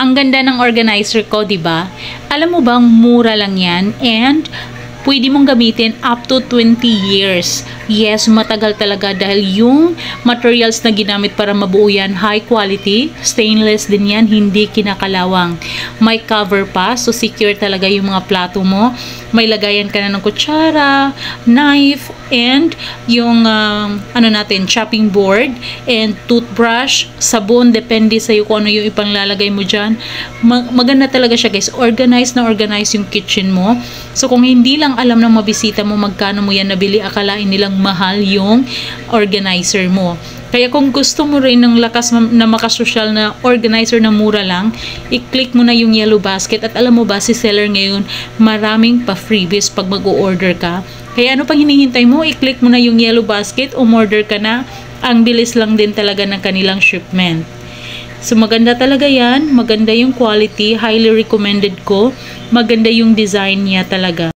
Ang ganda ng organizer ko, 'di ba? Alam mo bang mura lang 'yan, and pwede mong gamitin up to 20 years. Yes, matagal talaga dahil yung materials na ginamit para mabuo yan, high quality, stainless din yan, hindi kinakalawang. May cover pa, so secure talaga yung mga plato mo. May lagayan ka na ng kutsara, knife, and yung chopping board, and toothbrush, sabon, depende sa iyo kung ano yung ipanglalagay mo dyan. Maganda talaga siya, guys. Organize na organize yung kitchen mo. So kung hindi lang alam ng mabisita mo magkano mo yan nabili, akalain nilang mahal yung organizer mo. Kaya kung gusto mo rin ng lakas na makasosyal na organizer na mura lang, i-click mo na yung yellow basket. At alam mo ba, si seller ngayon, maraming pa-freebies pag mag-o-order ka. Kaya ano pang hinihintay mo? I-click mo na yung yellow basket, umorder ka na. Ang bilis lang din talaga ng kanilang shipment. So maganda talaga yan, maganda yung quality, highly recommended ko, maganda yung design niya talaga.